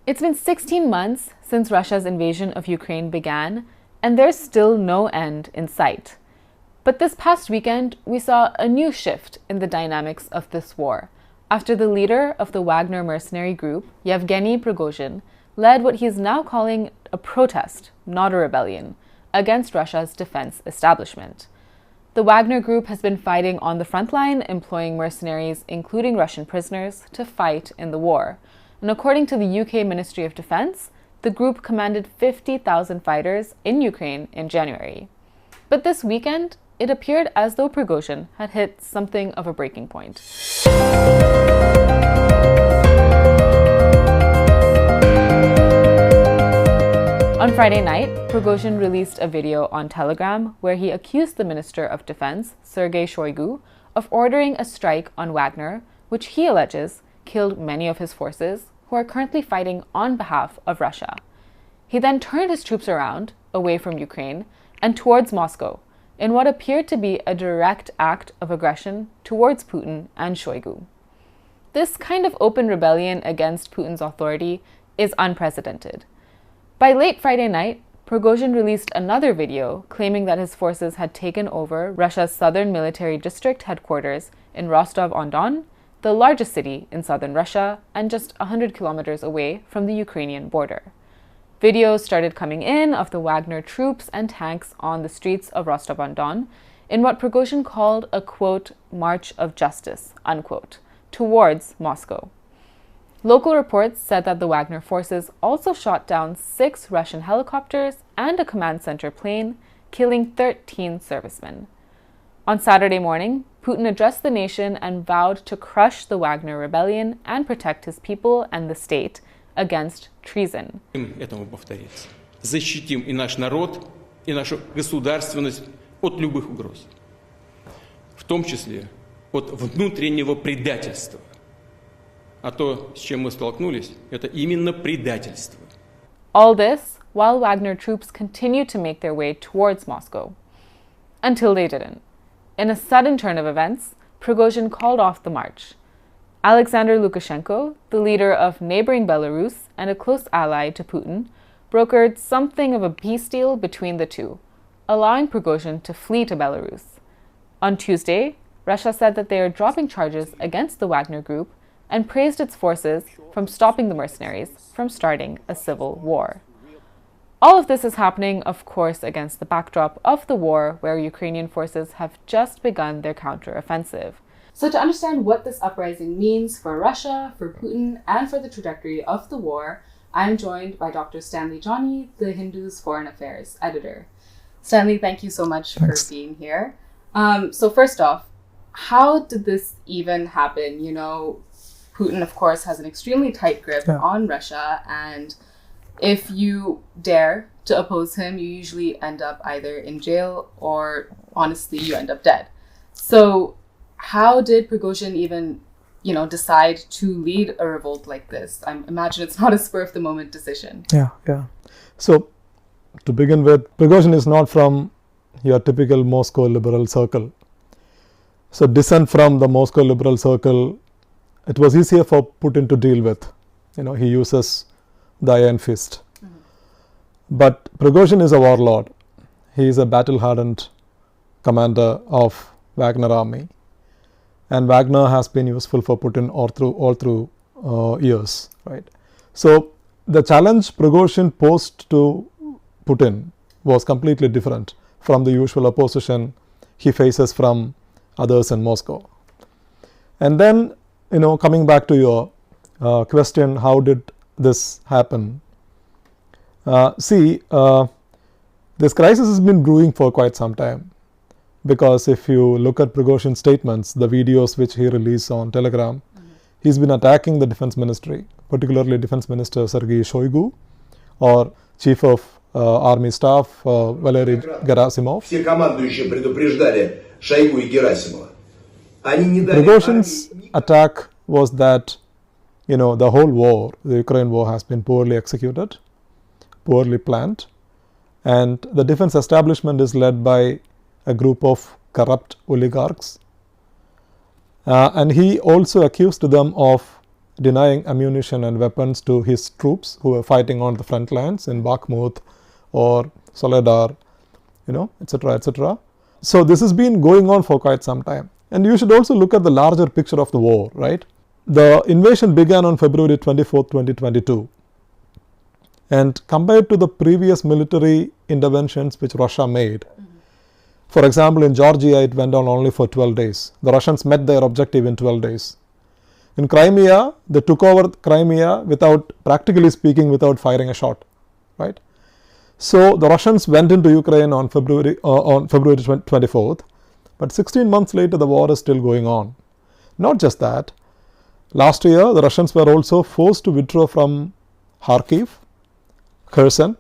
It's been 16 months since Russia's invasion of Ukraine began, and there's still no end in sight. But this past weekend, we saw a new shift in the dynamics of this war, after the leader of the Wagner mercenary group, Yevgeny Prigozhin, led what he's now calling a protest, not a rebellion, against Russia's defense establishment. The Wagner Group has been fighting on the front line, employing mercenaries, including Russian prisoners, to fight in the war. And according to the UK Ministry of Defense, the group commanded 50,000 fighters in Ukraine in January. But this weekend, it appeared as though Prigozhin had hit something of a breaking point. On Friday night, Prigozhin released a video on Telegram where he accused the Minister of Defense, Sergei Shoigu, of ordering a strike on Wagner, which he alleges killed many of his forces who are currently fighting on behalf of Russia. He then turned his troops around, away from Ukraine, and towards Moscow, in what appeared to be a direct act of aggression towards Putin and Shoigu. This kind of open rebellion against Putin's authority is unprecedented. By late Friday night, Prigozhin released another video claiming that his forces had taken over Russia's southern military district headquarters in Rostov-on-Don, the largest city in southern Russia and just 100 kilometers away from the Ukrainian border. Videos started coming in of the Wagner troops and tanks on the streets of Rostov-on-Don in what Prigozhin called a, quote, march of justice, unquote, towards Moscow. Local reports said that the Wagner forces also shot down 6 Russian helicopters and a command center plane, killing 13 servicemen. On Saturday morning, Putin addressed the nation and vowed to crush the Wagner rebellion and protect his people and the state against treason. Этому повторится. Защитим и наш народ, и нашу государственность от любых угроз, в том числе от внутреннего предательства. А то, с чем мы столкнулись, это именно предательство. All this while Wagner troops continued to make their way towards Moscow. Until they didn't. In a sudden turn of events, Prigozhin called off the march. Alexander Lukashenko, the leader of neighboring Belarus and a close ally to Putin, brokered something of a peace deal between the two, allowing Prigozhin to flee to Belarus. On Tuesday, Russia said that they are dropping charges against the Wagner Group and praised its forces from stopping the mercenaries from starting a civil war. All of this is happening, of course, against the backdrop of the war where Ukrainian forces have just begun their counteroffensive. So to understand what this uprising means for Russia, for Putin, and for the trajectory of the war, I'm joined by Dr. Stanly Johny, the Hindu's Foreign Affairs editor. Stanley, thank you so much for being here. So first off, how did this even happen? You know, Putin, of course, has an extremely tight grip on Russia, and if you dare to oppose him, you usually end up either in jail or, honestly, you end up dead. So how did Prigozhin even, decide to lead a revolt like this? I imagine it's not a spur-of-the-moment decision. Yeah. So, to begin with, Prigozhin is not from your typical Moscow liberal circle. So, dissent from the Moscow liberal circle, it was easier for Putin to deal with. He uses the iron fist. But Prigozhin is a warlord. He is a battle-hardened commander of Wagner army. And Wagner has been useful for Putin all through years, right? So the challenge Prigozhin posed to Putin was completely different from the usual opposition he faces from others in Moscow. And then, coming back to your question, how did this happen? This crisis has been brewing for quite some time, because if you look at Prigozhin's statements, the videos which he released on Telegram, he's been attacking the defense ministry, particularly Defense Minister Sergei Shoigu or Chief of Army Staff Valery Gerasimov. Prigozhin's attack was that the whole war, the Ukraine war, has been poorly executed, poorly planned, and the defense establishment is led by a group of corrupt oligarchs. And he also accused them of denying ammunition and weapons to his troops who were fighting on the front lines in Bakhmut or Soledar, etc., etc. So this has been going on for quite some time. And you should also look at the larger picture of the war, right? The invasion began on February 24, 2022. And compared to the previous military interventions which Russia made, for example, in Georgia, it went on only for 12 days. The Russians met their objective in 12 days. In Crimea, they took over Crimea practically speaking, without firing a shot, right? So the Russians went into Ukraine on February 24th, but 16 months later, the war is still going on. Not just that, last year, the Russians were also forced to withdraw from Kharkiv, Kherson,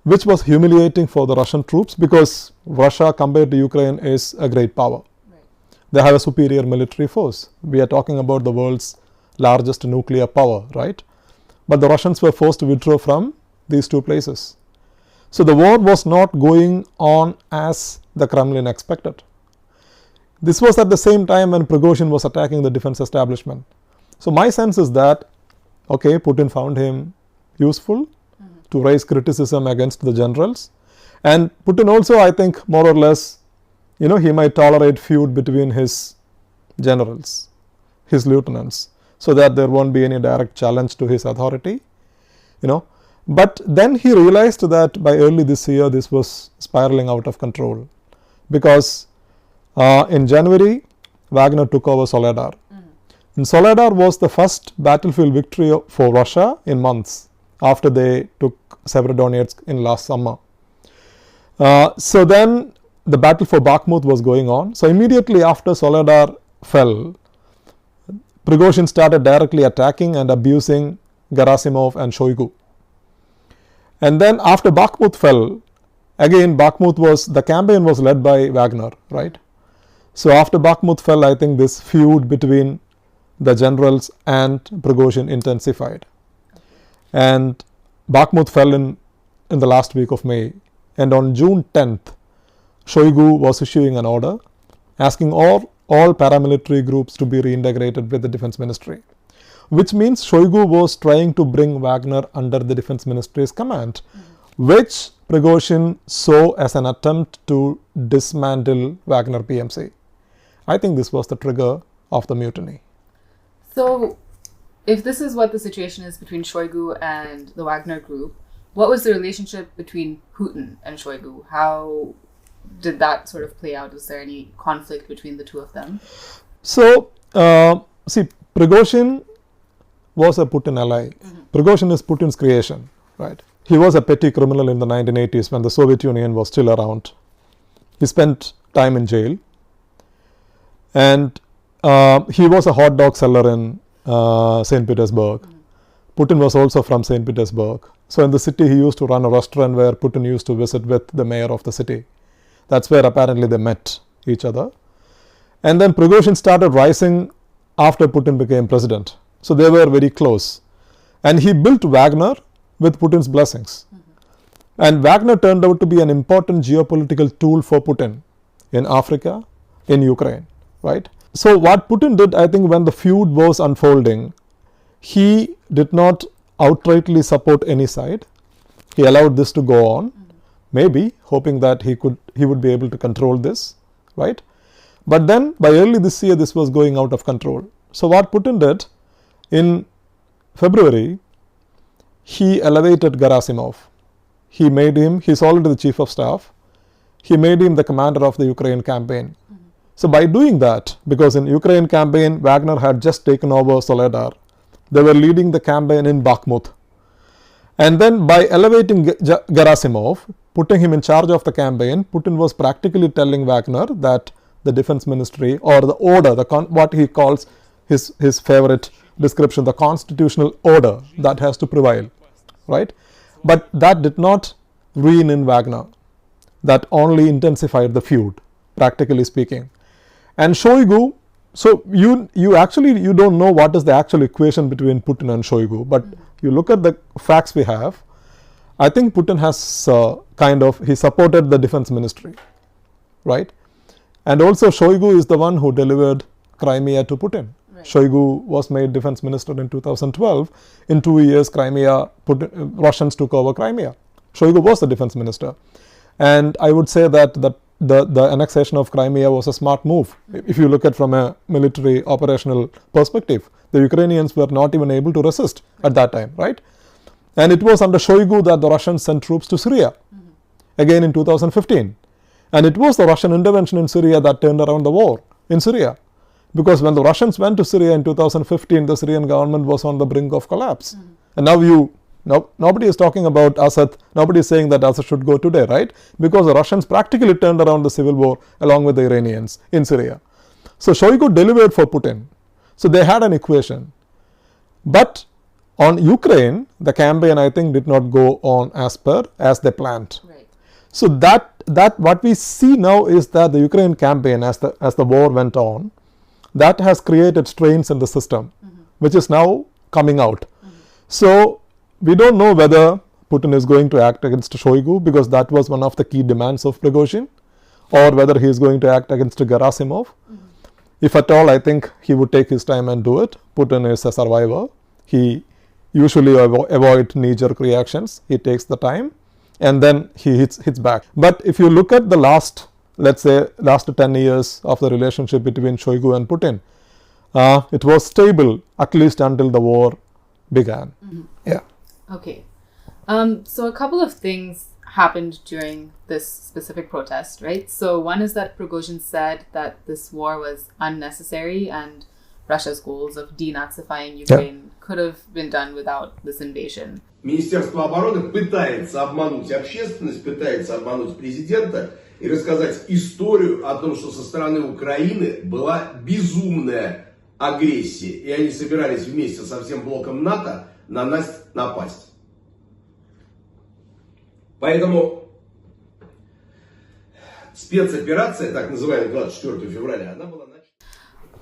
which was humiliating for the Russian troops because Russia compared to Ukraine is a great power. Right. They have a superior military force. We are talking about the world's largest nuclear power, right? But the Russians were forced to withdraw from these two places. So the war was not going on as the Kremlin expected. This was at the same time when Prigozhin was attacking the defense establishment. So my sense is that, okay, Putin found him useful to raise criticism against the generals. And Putin also, I think, more or less, he might tolerate feud between his generals, his lieutenants, so that there won't be any direct challenge to his authority, But then he realized that by early this year, this was spiraling out of control. Because in January, Wagner took over Soledar. And Soledar was the first battlefield victory for Russia in months after they took Severodonetsk in last summer. So then the battle for Bakhmut was going on. So immediately after Soledar fell, Prigozhin started directly attacking and abusing Gerasimov and Shoigu. And then after Bakhmut fell, again the campaign was led by Wagner, right? So after Bakhmut fell, I think this feud between the generals and Prigozhin intensified. And Bakhmut fell in the last week of May. And on June 10th, Shoigu was issuing an order asking all paramilitary groups to be reintegrated with the defense ministry, which means Shoigu was trying to bring Wagner under the defense ministry's command, which Prigozhin saw as an attempt to dismantle Wagner PMC. I think this was the trigger of the mutiny. So, if this is what the situation is between Shoigu and the Wagner Group, what was the relationship between Putin and Shoigu? How did that sort of play out? Was there any conflict between the two of them? So, Prigozhin was a Putin ally. Prigozhin is Putin's creation, right? He was a petty criminal in the 1980s when the Soviet Union was still around. He spent time in jail. And he was a hot dog seller in St. Petersburg. Putin was also from St. Petersburg. So in the city, he used to run a restaurant where Putin used to visit with the mayor of the city. That's where apparently they met each other. And then Prigozhin started rising after Putin became president. So they were very close. And he built Wagner with Putin's blessings. And Wagner turned out to be an important geopolitical tool for Putin in Africa, in Ukraine, right? So what Putin did, I think, when the feud was unfolding, he did not outrightly support any side. He allowed this to go on, maybe hoping that he would be able to control this, right? But then by early this year, this was going out of control. So what Putin did in February, he elevated Gerasimov. He's already the chief of staff. He made him the commander of the Ukraine campaign. So by doing that, because in Ukraine campaign, Wagner had just taken over Soledar, they were leading the campaign in Bakhmut. And then by elevating Gerasimov, putting him in charge of the campaign, Putin was practically telling Wagner that the defense ministry or the order, what he calls his favorite description, the constitutional order that has to prevail, right? But that did not rein in Wagner. That only intensified the feud, practically speaking. And Shoigu, so you don't know what is the actual equation between Putin and Shoigu, but you look at the facts we have. I think Putin has he supported the defense ministry, right? And also Shoigu is the one who delivered Crimea to Putin. Right. Shoigu was made defense minister in 2012. In 2 years, Russians took over Crimea. Shoigu was the defense minister. And I would say that the annexation of Crimea was a smart move. If you look at from a military operational perspective, the Ukrainians were not even able to resist at that time, right? And it was under Shoigu that the Russians sent troops to Syria, again in 2015. And it was the Russian intervention in Syria that turned around the war in Syria. Because when the Russians went to Syria in 2015, the Syrian government was on the brink of collapse. And now nobody is talking about Assad, nobody is saying that Assad should go today, right? Because the Russians practically turned around the civil war along with the Iranians in Syria. So Shoigu delivered for Putin. So they had an equation. But on Ukraine, the campaign, I think, did not go on as they planned. Right. So that what we see now is that the Ukraine campaign, as the war went on, that has created strains in the system, which is now coming out. So we don't know whether Putin is going to act against Shoigu, because that was one of the key demands of Prigozhin, or whether he is going to act against Gerasimov. If at all, I think he would take his time and do it. Putin is a survivor. He usually avoid knee-jerk reactions. He takes the time and then he hits back. But if you look at the last 10 years of the relationship between Shoigu and Putin, it was stable at least until the war began. Yeah. Okay. So a couple of things happened during this specific protest, right? So one is that Prigozhin said that this war was unnecessary and Russia's goals of denazifying Ukraine could have been done without this invasion. Министерство обороны пытается обмануть общественность, пытается обмануть президента и рассказать историю о том, что со стороны Украины была безумная агрессия, и они собирались вместе со всем блоком НАТО на нас напасть. Поэтому спецоперация, так называемая 24 февраля, она была начата.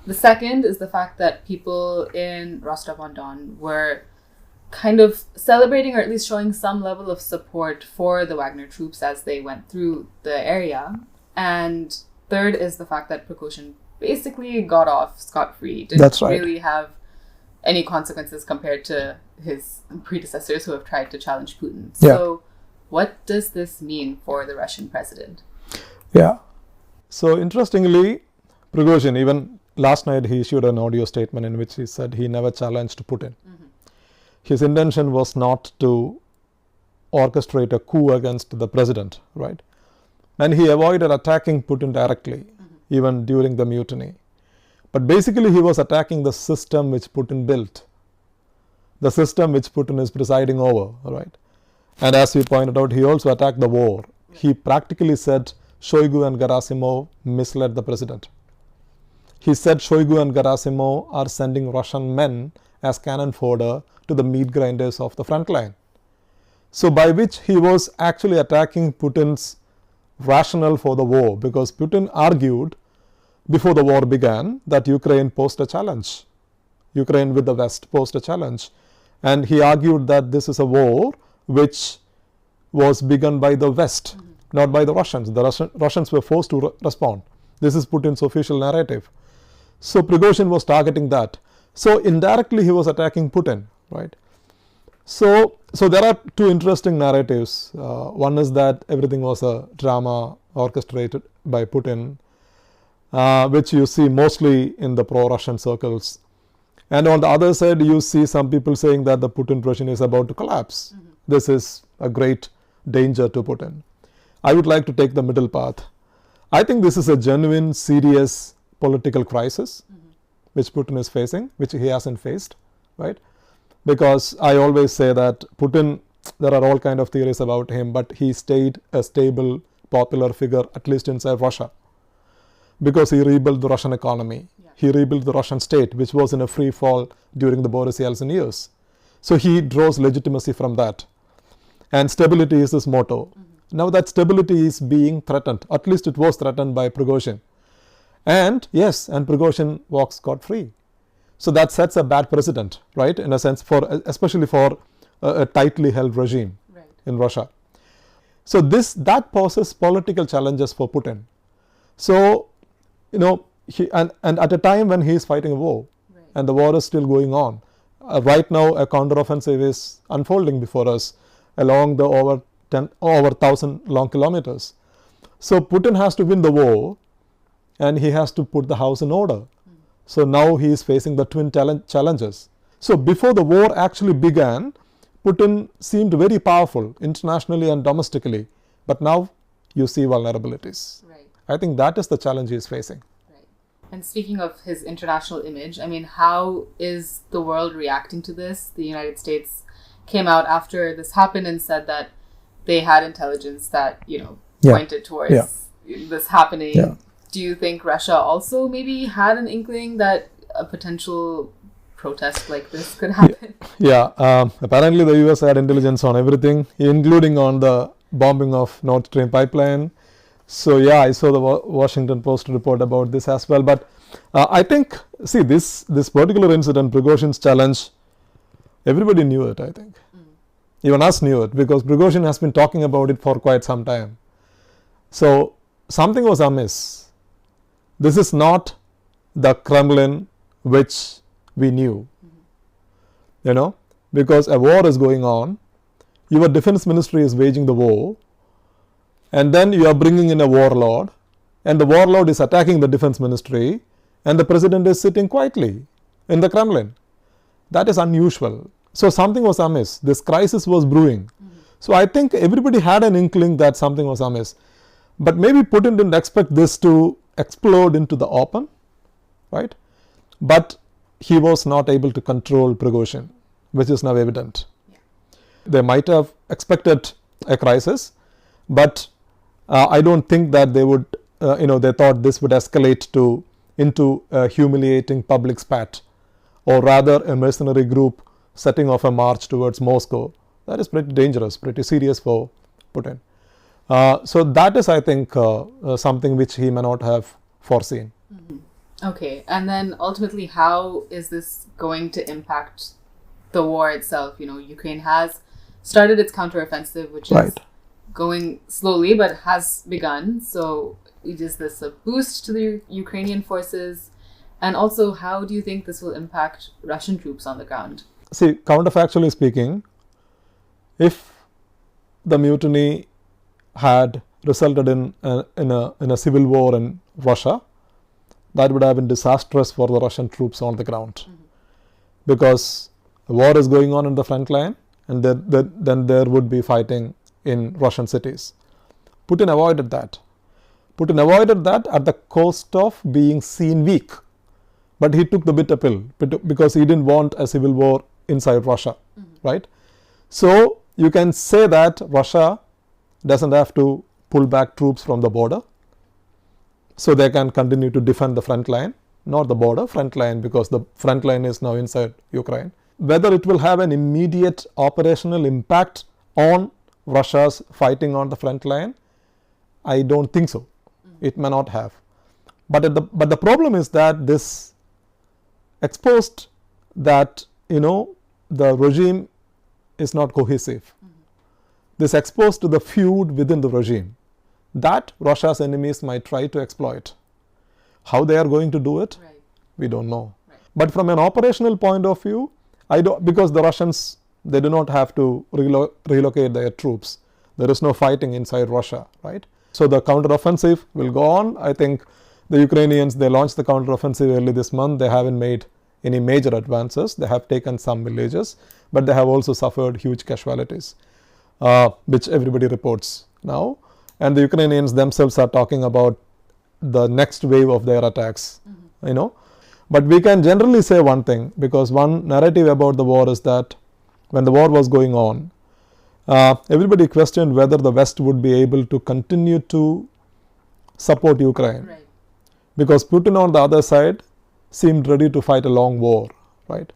The second is the fact that people in Rostov-on-Don were kind of celebrating, or at least showing some level of support for the Wagner troops as they went through the area. And third is the fact that Prigozhin basically got off scot-free. Didn't really have any consequences compared to his predecessors who have tried to challenge Putin. So what does this mean for the Russian president? Yeah. So interestingly, Prigozhin, even last night he issued an audio statement in which he said he never challenged Putin. His intention was not to orchestrate a coup against the president, right? And he avoided attacking Putin directly, even during the mutiny. But basically he was attacking the system which Putin built, the system which Putin is presiding over, right? And as we pointed out, he also attacked the war. He practically said Shoigu and Gerasimov misled the president. He said Shoigu and Gerasimov are sending Russian men as cannon fodder to the meat grinders of the front line. So by which he was actually attacking Putin's rationale for the war, because Putin argued before the war began that Ukraine posed a challenge. Ukraine with the West posed a challenge. And he argued that this is a war which was begun by the West, not by the Russians. The Russians were forced to respond. This is Putin's official narrative. So Prigozhin was targeting that. So indirectly he was attacking Putin, right? So there are two interesting narratives. One is that everything was a drama orchestrated by Putin, which you see mostly in the pro-Russian circles. And on the other side, you see some people saying that the Putin regime is about to collapse. This is a great danger to Putin. I would like to take the middle path. I think this is a genuine, serious political crisis which Putin is facing, which he hasn't faced, right? Because I always say that Putin, there are all kind of theories about him, but he stayed a stable, popular figure, at least inside Russia, because he rebuilt the Russian economy. He rebuilt the Russian state, which was in a free fall during the Boris Yeltsin years. So he draws legitimacy from that. And stability is his motto. Now that stability is being threatened, at least it was threatened by Prigozhin. And yes, and Prigozhin walks scot-free. So that sets a bad precedent, right? In a sense, especially for a tightly held regime in Russia. So that poses political challenges for Putin. So, and at a time when he is fighting a war, and the war is still going on. Right now, a counteroffensive is unfolding before us along the over 1,000 long kilometers. So Putin has to win the war, and he has to put the house in order. So now he is facing the twin challenges. So before the war actually began, Putin seemed very powerful internationally and domestically, but now you see vulnerabilities. Right. I think that is the challenge he is facing. Right. And speaking of his international image, I mean, how is the world reacting to this? The United States came out after this happened and said that they had intelligence that, pointed towards this happening. Yeah. Do you think Russia also maybe had an inkling that a potential protest like this could happen? Apparently the US had intelligence on everything, including on the bombing of Nord Stream pipeline. So I saw the Washington Post report about this as well. But I think, see, this particular incident, Prigozhin's challenge, everybody knew it, I think. Even us knew it, because Prigozhin has been talking about it for quite some time. So something was amiss. This is not the Kremlin which we knew, because a war is going on, your defense ministry is waging the war, and then you are bringing in a warlord, and the warlord is attacking the defense ministry, and the president is sitting quietly in the Kremlin. That is unusual. So something was amiss. This crisis was brewing. So I think everybody had an inkling that something was amiss. But maybe Putin didn't expect this to explode into the open, right? But he was not able to control Prigozhin, which is now evident. They might have expected a crisis, but I don't think that they would, they thought this would escalate into a humiliating public spat, or rather a mercenary group setting off a march towards Moscow. That is pretty dangerous, pretty serious for Putin. So that is, I think, something which he may not have foreseen. Okay, and then ultimately, how is this going to impact the war itself? Ukraine has started its counteroffensive, which is going slowly, but has begun. So is this a boost to the Ukrainian forces? And also, how do you think this will impact Russian troops on the ground? See, counterfactually speaking, if the mutiny had resulted in a civil war in Russia, that would have been disastrous for the Russian troops on the ground, because the war is going on in the front line, and then there would be fighting in Russian cities. Putin avoided that. Putin avoided that at the cost of being seen weak, but he took the bitter pill because he didn't want a civil war inside Russia, right? So you can say that Russia doesn't have to pull back troops from the border, so they can continue to defend the front line, not the border, front line, because the front line is now inside Ukraine. Whether it will have an immediate operational impact on Russia's fighting on the front line, I don't think so. It may not have. But the problem is that this exposed that, the regime is not cohesive. This exposed to the feud within the regime that Russia's enemies might try to exploit. How they are going to do it, we don't know. But from an operational point of view, because the Russians, they do not have to relocate their troops. There is no fighting inside Russia, right? So the counteroffensive will go on. I think the Ukrainians, they launched the counteroffensive early this month. They haven't made any major advances. They have taken some villages, but they have also suffered huge casualties, which everybody reports now. And the Ukrainians themselves are talking about the next wave of their attacks, But we can generally say one thing, because one narrative about the war is that when the war was going on, everybody questioned whether the West would be able to continue to support Ukraine. Right. Because Putin on the other side seemed ready to fight a long war, right?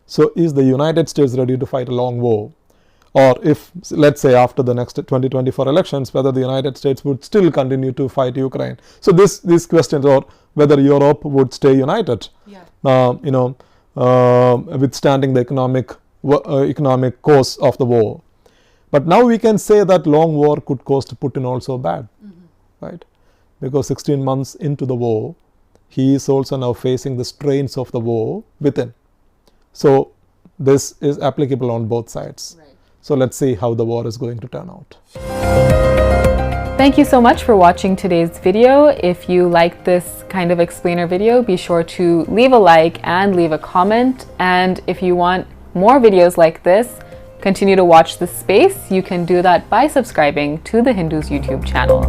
So is the United States ready to fight a long war? Or if, let's say, after the next 2024 elections, whether the United States would still continue to fight Ukraine. So these questions, or whether Europe would stay united, withstanding the economic course of the war. But now we can say that long war could cost Putin also bad, right? Because 16 months into the war, he is also now facing the strains of the war within. So this is applicable on both sides. Right. So let's see how the war is going to turn out. Thank you so much for watching today's video. If you liked this kind of explainer video, be sure to leave a like and leave a comment. And if you want more videos like this, continue to watch this space. You can do that by subscribing to the Hindu's YouTube channel.